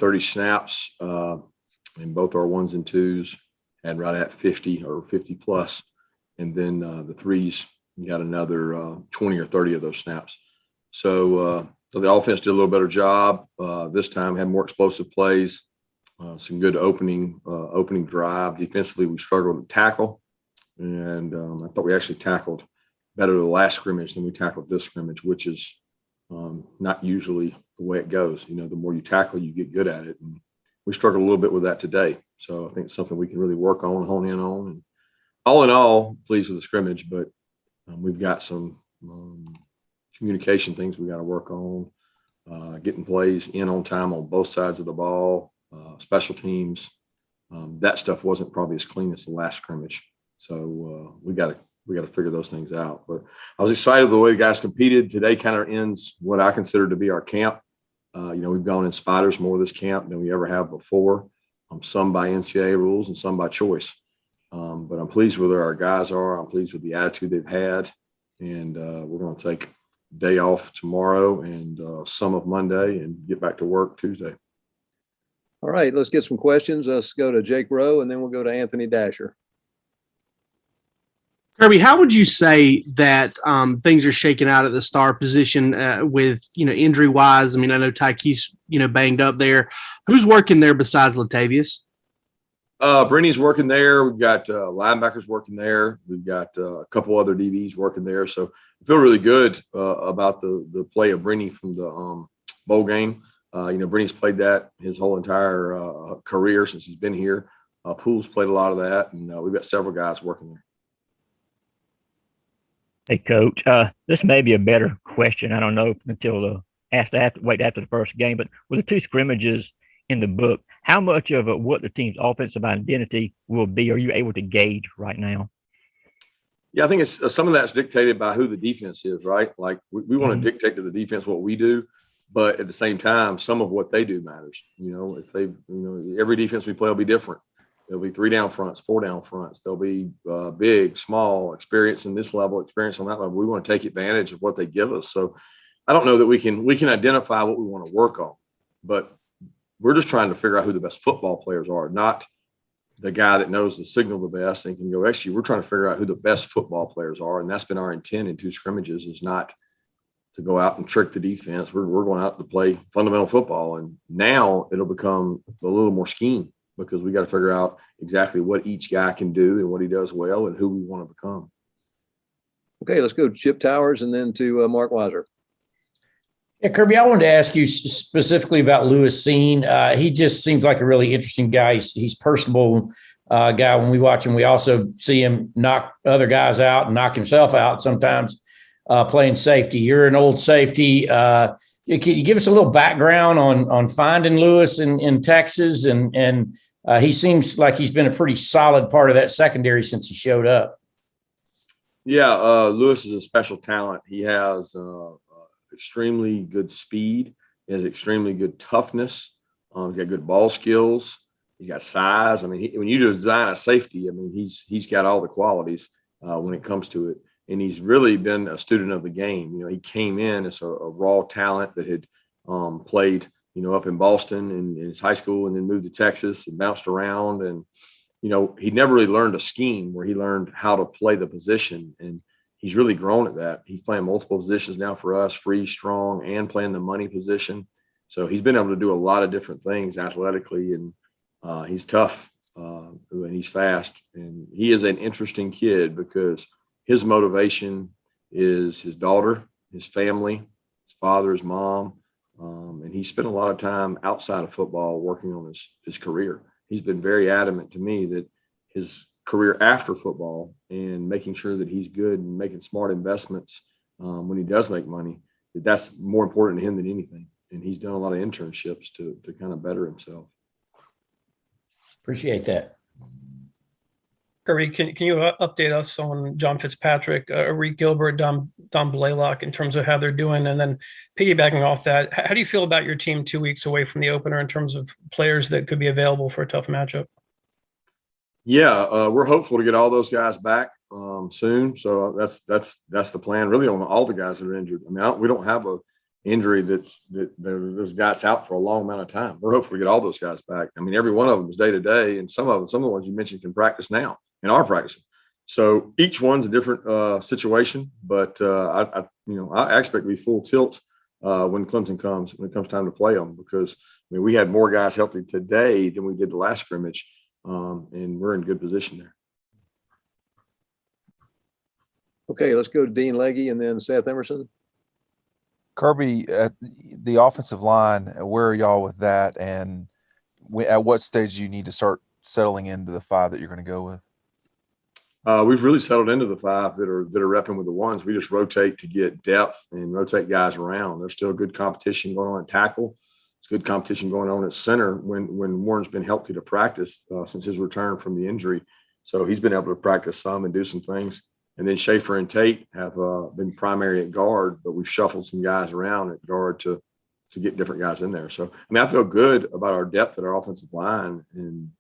30 snaps in both our ones and twos, had right at 50 or 50 plus. And then the threes, you got another 20 or 30 of those snaps. So the offense did a little better job this time, had more explosive plays, some good opening drive. Defensively, we struggled to tackle. And I thought we actually tackled better the last scrimmage than we tackled this scrimmage, which is not usually the way it goes. You know, the more you tackle, you get good at it. And we struggled a little bit with that today. So I think it's something we can really work on, hone in on. And all in all, pleased with the scrimmage, but we've got some communication things we got to work on, getting plays in on time on both sides of the ball, special teams. That stuff wasn't probably as clean as the last scrimmage. So we got to figure those things out. But I was excited the way the guys competed. Today kind of ends what I consider to be our camp. You know, we've gone in spiders more this camp than we ever have before. Some by NCAA rules and some by choice. But I'm pleased with where our guys are. I'm pleased with the attitude they've had. And we're going to take a day off tomorrow and some of Monday and get back to work Tuesday. All right, let's get some questions. Let's go to Jake Rowe, and then we'll go to Anthony Dasher. Kirby, how would you say that things are shaking out at the star position with, you know, injury wise? I mean, I know Tyke's, you know, banged up there. Who's working there besides Latavius? Brenny's working there. We've got linebackers working there. We've got a couple other DBs working there. So I feel really good about the play of Brenny from the bowl game. You know, Brenny's played that his whole entire career since he's been here. Poole's played a lot of that, and we've got several guys working there. Hey, Coach, this may be a better question. I don't know until after the first game, but with the two scrimmages in the book, how much of what the team's offensive identity will be are you able to gauge right now? Yeah, I think it's some of that's dictated by who the defense is, right? Like we want to dictate to the defense what we do, but at the same time, some of what they do matters. You know, if they, you know, every defense we play will be different. There'll be 3 down fronts, 4 down fronts. There'll be big, small, experience in this level, experience on that level. We want to take advantage of what they give us. So I don't know that we can identify what we want to work on, but we're just trying to figure out who the best football players are, not the guy that knows the signal the best and can go execute. We're trying to figure out who the best football players are, and that's been our intent in 2 scrimmages, is not to go out and trick the defense. We're going out to play fundamental football, and now it'll become a little more scheme, because we got to figure out exactly what each guy can do and what he does well and who we want to become. Okay, let's go to Chip Towers and then to Mark Weiser. Yeah, Kirby, I wanted to ask you specifically about Lewis Seen. He just seems like a really interesting guy. He's personable guy. When we watch him, we also see him knock other guys out and knock himself out sometimes playing safety. You're an old safety. Can you give us a little background on finding Lewis in Texas? And he seems like he's been a pretty solid part of that secondary since he showed up. Yeah, Lewis is a special talent. He has extremely good speed. He has extremely good toughness. He's got good ball skills. He's got size. I mean, when you design a safety, I mean, he's got all the qualities when it comes to it. And he's really been a student of the game. You know, he came in as a raw talent that had played, you know, up in Boston in his high school, and then moved to Texas and bounced around. And, you know, he never really learned a scheme where he learned how to play the position. And he's really grown at that. He's playing multiple positions now for us, free, strong, and playing the money position. So he's been able to do a lot of different things athletically, and he's tough and he's fast. And he is an interesting kid because his motivation is his daughter, his family, his father, his mom. And he spent a lot of time outside of football working on his career. He's been very adamant to me that his career after football and making sure that he's good and making smart investments when he does make money, that's more important to him than anything. And he's done a lot of internships to kind of better himself. Appreciate that. Kirby, can you update us on John Fitzpatrick, Reed Gilbert, Don Blaylock in terms of how they're doing? And then piggybacking off that, how do you feel about your team 2 weeks away from the opener in terms of players that could be available for a tough matchup? Yeah, we're hopeful to get all those guys back soon. So that's the plan, really, on all the guys that are injured. I mean, we don't have a injury that there's guys out for a long amount of time. We're hopeful we get all those guys back. I mean, every one of them is day to day, and some of the ones you mentioned can practice now and are practicing. So each one's a different situation, but I expect to be full tilt when Clemson comes, when it comes time to play them, because I mean, we had more guys healthy today than we did the last scrimmage, and we're in good position there. Okay, let's go to Dean Legge and then Seth Emerson. Kirby, at the offensive line, where are y'all with that? And at what stage do you need to start settling into the 5 that you're going to go with? We've really settled into the 5 that are repping with the ones. We just rotate to get depth and rotate guys around. There's still good competition going on at tackle. It's good competition going on at center when Warren's been healthy to practice since his return from the injury. So he's been able to practice some and do some things. And then Schaefer and Tate have been primary at guard, but we've shuffled some guys around at guard to get different guys in there. So, I mean, I feel good about our depth at our offensive line. And,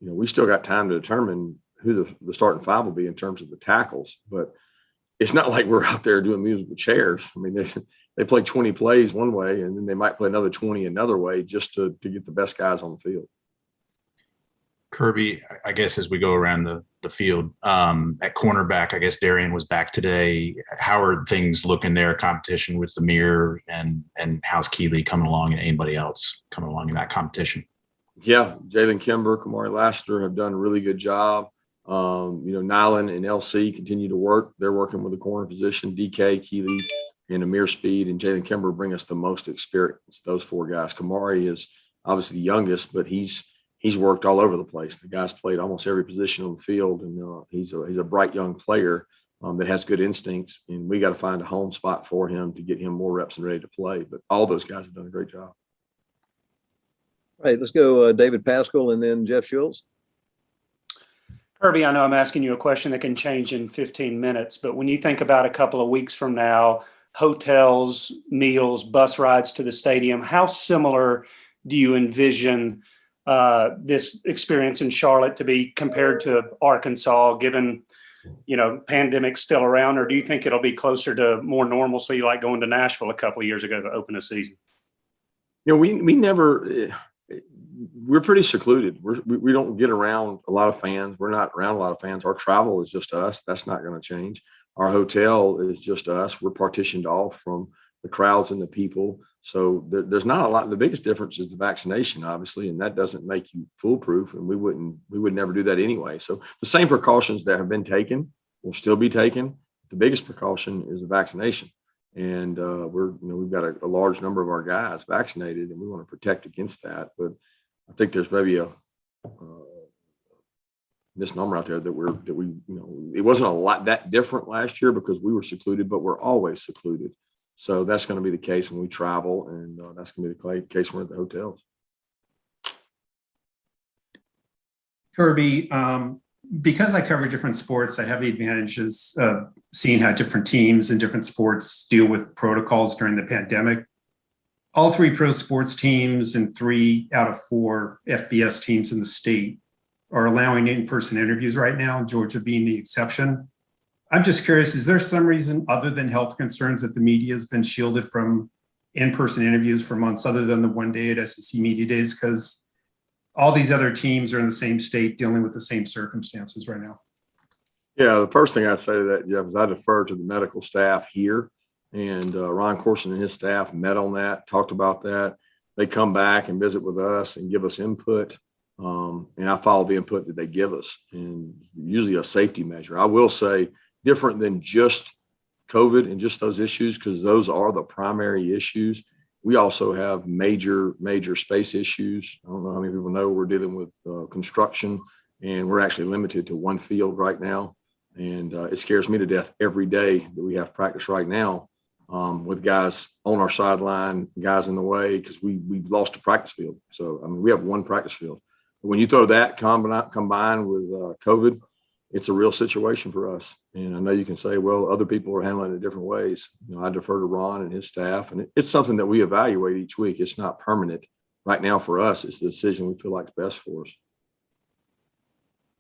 we still got time to determine who the starting 5 will be in terms of the tackles. But it's not like we're out there doing musical chairs. I mean, they play 20 plays one way, and then they might play another 20 another way just to get the best guys on the field. Kirby, I guess as we go around the field, at cornerback, I guess Darian was back today. How are things looking there, competition with Amir, and how's Keeley coming along and anybody else coming along in that competition? Yeah, Jalen Kimber, Kamari Lassiter have done a really good job. Nylan and LC continue to work. They're working with the corner position. DK, Keeley, and Amir Speed and Jalen Kimber bring us the most experience, those 4 guys. Kamari is obviously the youngest, but he's worked all over the place. The guy's played almost every position on the field, and he's a bright young player that has good instincts, and we got to find a home spot for him to get him more reps and ready to play. But all those guys have done a great job. All right, let's go David Pascal and then Jeff Schultz. Kirby, I know I'm asking you a question that can change in 15 minutes, but when you think about a couple of weeks from now, hotels, meals, bus rides to the stadium, how similar do you envision this experience in Charlotte to be compared to Arkansas, given, pandemic's still around, or do you think it'll be closer to more normalcy, like going to Nashville a couple of years ago to open a season? We're pretty secluded. We don't get around a lot of fans. We're not around a lot of fans. Our travel is just us. That's not going to change. Our hotel is just us. We're partitioned off from the crowds and the people. So there's not a lot. The biggest difference is the vaccination, obviously, and that doesn't make you foolproof. And we would never do that anyway. So the same precautions that have been taken will still be taken. The biggest precaution is the vaccination. And we've got a large number of our guys vaccinated, and we want to protect against that. But I think there's maybe a misnomer out there that it wasn't a lot that different last year because we were secluded, but we're always secluded. So that's going to be the case when we travel, and that's going to be the case when we're at the hotels. Kirby, because I cover different sports, I have the advantages of seeing how different teams and different sports deal with protocols during the pandemic. All 3 pro sports teams and 3 out of 4 FBS teams in the state are allowing in-person interviews right now, Georgia being the exception. I'm just curious, is there some reason other than health concerns that the media has been shielded from in-person interviews for months other than the one day at SEC Media Days? Because all these other teams are in the same state dealing with the same circumstances right now. Yeah, the first thing I'd say to that, Jeff, is I defer to the medical staff here. And Ron Corson and his staff met on that, talked about that. They come back and visit with us and give us input. And I follow the input that they give us, and usually a safety measure. I will say different than just COVID and just those issues, because those are the primary issues. We also have major space issues. I don't know how many people know we're dealing with construction, and we're actually limited to 1 field right now. And it scares me to death every day that we have practice right now with guys on our sideline, guys in the way, because we've lost a practice field. So, I mean, we have 1 practice field. But when you throw that combined with COVID, it's a real situation for us. And I know you can say, well, other people are handling it different ways. I defer to Ron and his staff, and it's something that we evaluate each week. It's not permanent. Right now for us, it's the decision we feel like is best for us.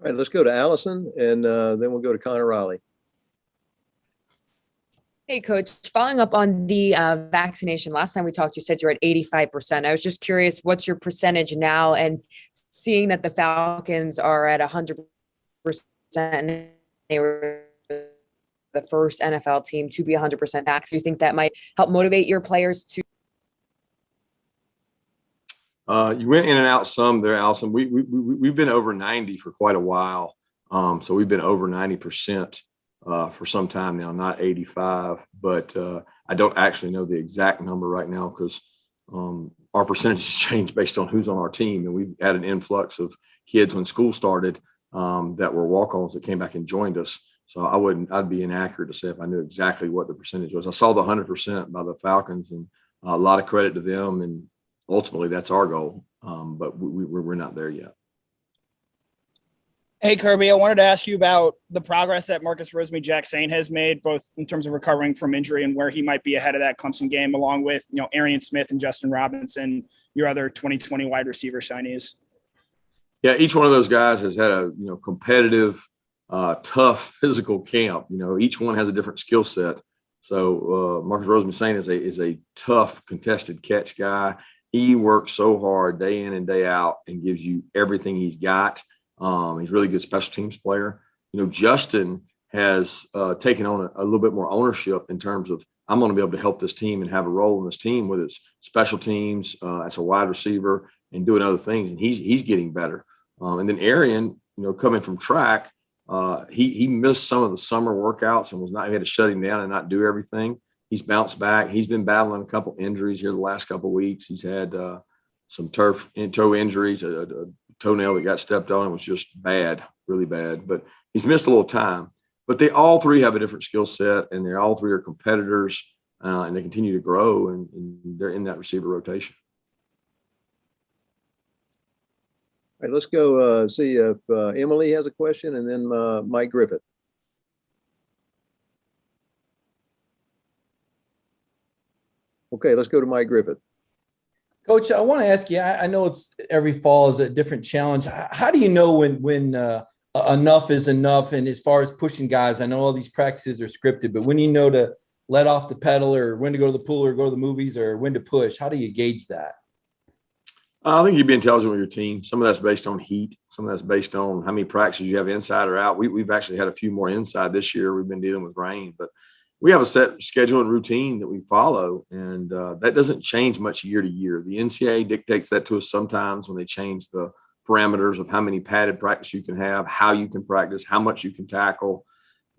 All right, let's go to Allison, and then we'll go to Connor Riley. Hey, Coach, following up on the vaccination. Last time we talked, you said you're at 85%. I was just curious, what's your percentage now? And seeing that the Falcons are at 100%, they were the first NFL team to be 100% vaxxed. Do you think that might help motivate your players to? You went in and out some there, Allison. We've been over 90 for quite a while. So we've been over 90%. For some time now, not 85, but I don't actually know the exact number right now because our percentages change based on who's on our team. And we've had an influx of kids when school started that were walk-ons that came back and joined us. So I'd be inaccurate to say if I knew exactly what the percentage was. I saw the 100% by the Falcons, and a lot of credit to them. And ultimately that's our goal. But we're not there yet. Hey, Kirby, I wanted to ask you about the progress that Marcus Rosemy-Jacksain has made, both in terms of recovering from injury and where he might be ahead of that Clemson game, along with, Arian Smith and Justin Robinson, your other 2020 wide receiver signees. Yeah, each one of those guys has had a competitive, tough physical camp. Each one has a different skill set. So Marcus Rosemy-Jacksain is a tough contested catch guy. He works so hard day in and day out and gives you everything he's got. He's a really good special teams player. Justin has taken on a little bit more ownership in terms of, I'm going to be able to help this team and have a role in this team with its special teams as a wide receiver and doing other things. And he's getting better. And then Arian, coming from track, he missed some of the summer workouts and he had to shut him down and not do everything. He's bounced back. He's been battling a couple injuries here the last couple of weeks. He's had some turf and toe injuries, a toenail that got stepped on and was just bad, really bad. But he's missed a little time. But they all three have a different skill set, and they all three are competitors, and they continue to grow, and they're in that receiver rotation. All right, let's go see if Emily has a question, and then Mike Griffith. Okay, let's go to Mike Griffith. Coach, I want to ask you, I know it's every fall is a different challenge. How do you know when enough is enough? And as far as pushing guys, I know all these practices are scripted, but when you know to let off the pedal or when to go to the pool or go to the movies or when to push, how do you gauge that? I think you'd be intelligent with your team. Some of that's based on heat. Some of that's based on how many practices you have inside or out. We've actually had a few more inside this year. We've been dealing with rain, but we have a set schedule and routine that we follow, and that doesn't change much year to year. The NCAA dictates that to us sometimes when they change the parameters of how many padded practice you can have, how you can practice, how much you can tackle.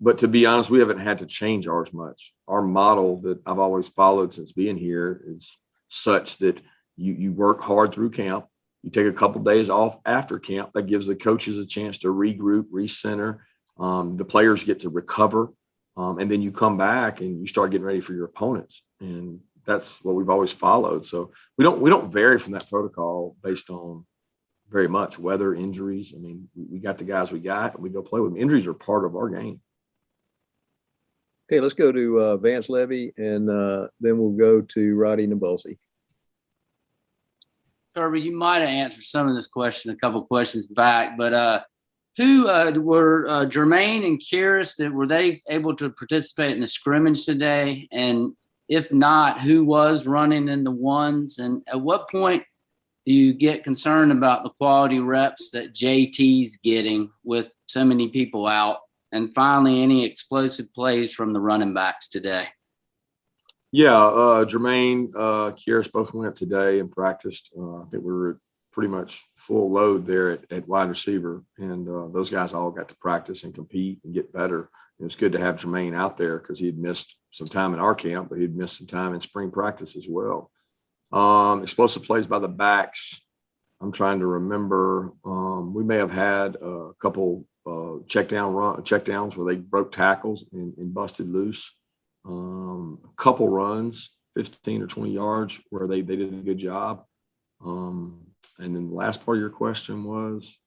But to be honest, we haven't had to change ours much. Our model that I've always followed since being here is such that you work hard through camp. You take a couple of days off after camp. That gives the coaches a chance to regroup, recenter. The players get to recover. And then you come back and you start getting ready for your opponents. And that's what we've always followed. So we don't vary from that protocol based on very much weather, injuries. I mean, we got the guys we got, and we go play with them. Injuries are part of our game. Okay, let's go to Vance Levy, and then we'll go to Roddy Nabulsi. Kirby, you might have answered some of this question a couple questions back, but who were Jermaine and Kyrus, were they able to participate in the scrimmage today? And if not, who was running in the ones? And at what point do you get concerned about the quality reps that JT's getting with so many people out? And finally, any explosive plays from the running backs today? Yeah, Jermaine, Kyrus both went today and practiced. I think we were pretty much full load there at wide receiver. And those guys all got to practice and compete and get better. It was good to have Jermaine out there because he had missed some time in our camp, but he'd missed some time in spring practice as well. Explosive plays by the backs. I'm trying to remember. We may have had a couple checkdowns where they broke tackles and busted loose. A couple runs, 15 or 20 yards, where they did a good job. And then the last part of your question was,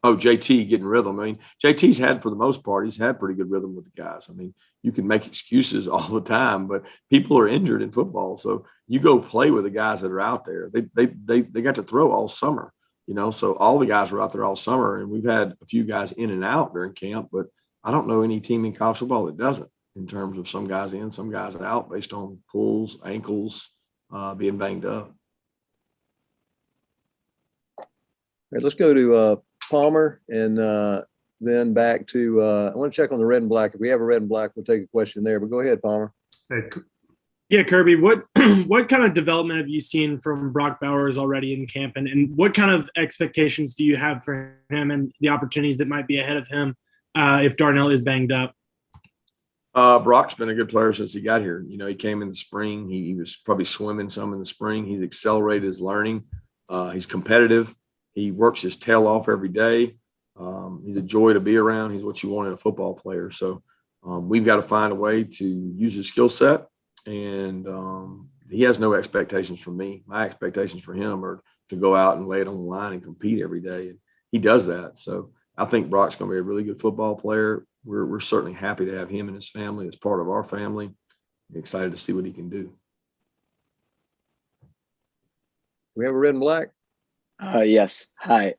JT getting rhythm. I mean, JT's had, for the most part, he's had pretty good rhythm with the guys. I mean, you can make excuses all the time, but people are injured in football. So you go play with the guys that are out there. They got to throw all summer, so all the guys were out there all summer, and we've had a few guys in and out during camp, but I don't know any team in college football that doesn't. in terms of some guys in, some guys out based on pulls, ankles, being banged up. All right, let's go to Palmer and then back to, I want to check on the red and black. If we have a red and black, we'll take a question there, but go ahead, Palmer. Yeah, Kirby, what what kind of development have you seen from Brock Bowers already in camp, and what kind of expectations do you have for him and the opportunities that might be ahead of him if Darnell is banged up? Brock's been a good player since he got here. You know, he came in the spring. He was probably swimming some in the spring. He's accelerated his learning. He's competitive. He works his tail off every day. He's a joy to be around. He's what you want in a football player. So we've got to find a way to use his skill set. And he has no expectations from me. My expectations for him are to go out and lay it on the line and compete every day. And he does that. So I think Brock's going to be a really good football player. We're certainly happy to have him and his family as part of our family. Excited to see what he can do. We have a red and black? Yes. Hi.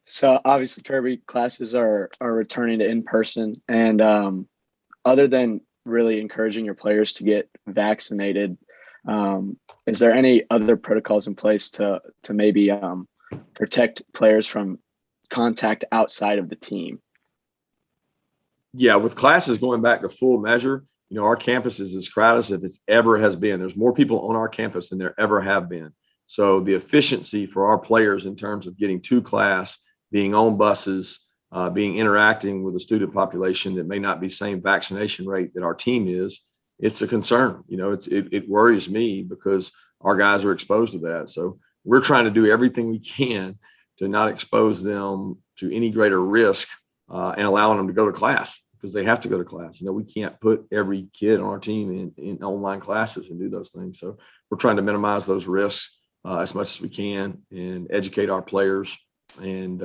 So obviously, Kirby, classes are returning to in person, and other than really encouraging your players to get vaccinated, is there any other protocols in place to maybe protect players from contact outside of the team? Yeah, with classes going back to full measure, you know, our campus is as crowded as it ever has been. There's more people on our campus than there ever have been. So the efficiency for our players in terms of getting to class, being on buses, interacting with a student population that may not be same vaccination rate that our team is, it's a concern. You know, it worries me because our guys are exposed to that. So we're trying to do everything we can to not expose them to any greater risk and allowing them to go to class because they have to go to class. You know, we can't put every kid on our team in online classes and do those things. So we're trying to minimize those risks as much as we can and educate our players and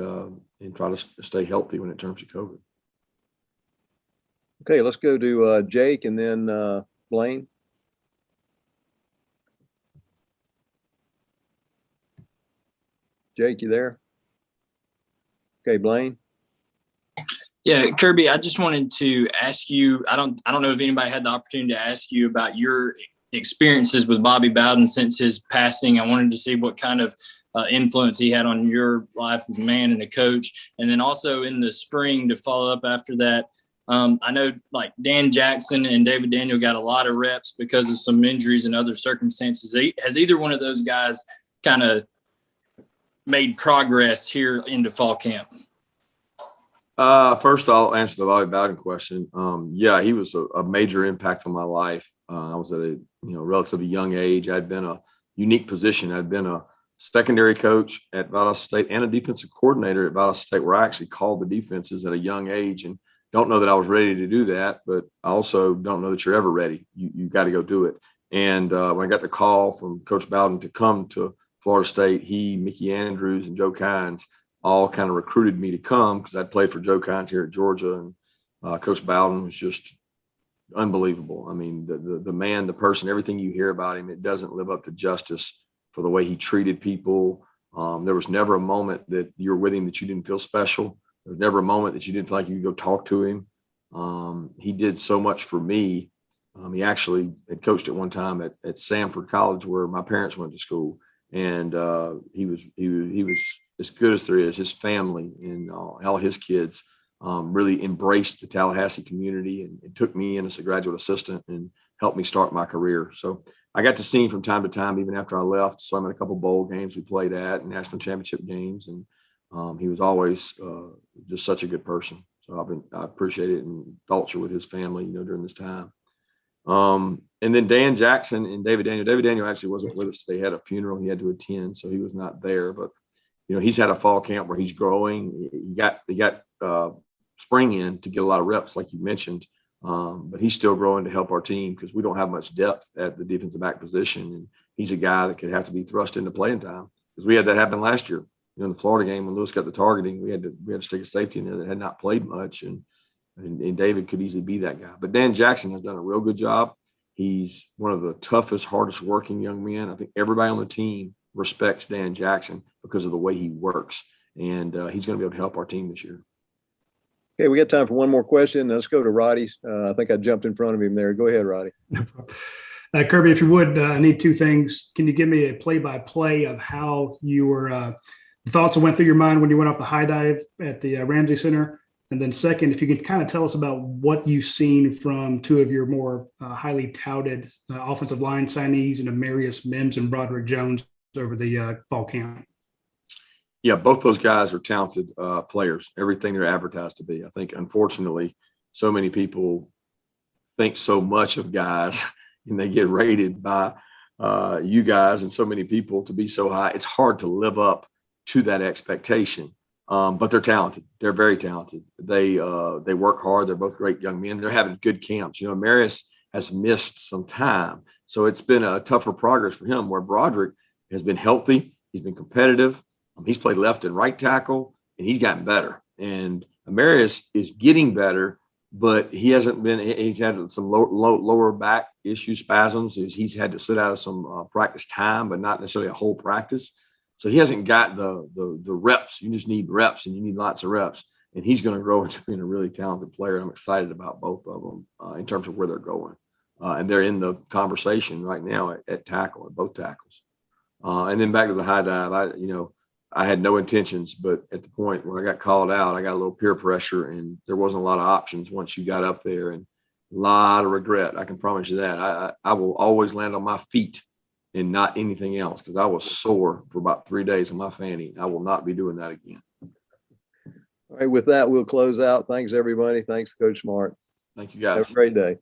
try to stay healthy when it comes to COVID. Okay, let's go to Jake and then Blaine. Jake, you there? Okay, Blaine. Yeah, Kirby, I just wanted to ask you, I don't know if anybody had the opportunity to ask you about your experiences with Bobby Bowden since his passing. I wanted to see what kind of influence he had on your life as a man and a coach. And then also in the spring, to follow up after that, I know like Dan Jackson and David Daniel got a lot of reps because of some injuries and other circumstances. Has either one of those guys kind of made progress here into fall camp? First, I'll answer the Bobby Bowden question. Yeah, he was a major impact on my life. I was at a relatively young age. I'd been a unique position. I'd been a secondary coach at Valdosta State and a defensive coordinator at Valdosta State, where I actually called the defenses at a young age. And don't know that I was ready to do that, but I also don't know that you're ever ready. You got to go do it. And when I got the call from Coach Bowden to come to Florida State, he, Mickey Andrews, and Joe Kynes all kind of recruited me to come because I'd played for Joe Kynes here at Georgia, and Coach Bowden was just unbelievable. I mean, the man, the person, everything you hear about him, it doesn't live up to justice for the way he treated people. There was never a moment that you were with him that you didn't feel special. There was never a moment that you didn't feel like you could go talk to him. He did so much for me. He actually had coached at one time at Samford College, where my parents went to school, and he was as good as there is. His family and all his kids really embraced the Tallahassee community and took me in as a graduate assistant and helped me start my career. So I got to see him from time to time, even after I left. So I'm in a couple bowl games we played at, national championship games, and he was always just such a good person. So I appreciate it and thoughts are with his family, during this time. And then Dan Jackson and David Daniel. David Daniel actually wasn't with us. They had a funeral he had to attend, so he was not there. But he's had a fall camp where he's growing. He got spring in to get a lot of reps, like you mentioned. But he's still growing to help our team because we don't have much depth at the defensive back position. And he's a guy that could have to be thrust into playing time because we had that happen last year. In the Florida game when Lewis got the targeting, we had to stick a safety in there that had not played much, and David could easily be that guy. But Dan Jackson has done a real good job. He's one of the toughest, hardest working young men. I think everybody on the team respects Dan Jackson because of the way he works, and he's going to be able to help our team this year. Okay, we got time for one more question. Let's go to Roddy. I think I jumped in front of him there. Go ahead, Roddy. Kirby, if you would, I need two things. Can you give me a play-by-play of how your thoughts went through your mind when you went off the high dive at the Ramsey Center? And then second, if you could kind of tell us about what you've seen from two of your more highly touted offensive line signees, and Amarius Mims and Broderick Jones over the fall camp. Yeah, both those guys are talented players, everything they're advertised to be. I think, unfortunately, so many people think so much of guys and they get rated by you guys and so many people to be so high. It's hard to live up to that expectation. But they're talented. They're very talented. They work hard. They're both great young men. They're having good camps. You know, Amarius has missed some time, so it's been a tougher progress for him, where Broderick has been healthy. He's been competitive. He's played left and right tackle, and he's gotten better. And Amarius is getting better, but he hasn't been. He's had some lower back issue spasms. He's had to sit out of some practice time, but not necessarily a whole practice. So he hasn't got the reps. You just need reps, and you need lots of reps. And he's going to grow into being a really talented player. I'm excited about both of them in terms of where they're going. And they're in the conversation right now at tackle, at both tackles. And then back to the high dive, I had no intentions, but at the point where I got called out, I got a little peer pressure, and there wasn't a lot of options once you got up there, and a lot of regret. I can promise you that. I will always land on my feet and not anything else, because I was sore for about 3 days on my fanny. I will not be doing that again. All right, with that, we'll close out. Thanks, everybody. Thanks, Coach Smart. Thank you, guys. Have a great day.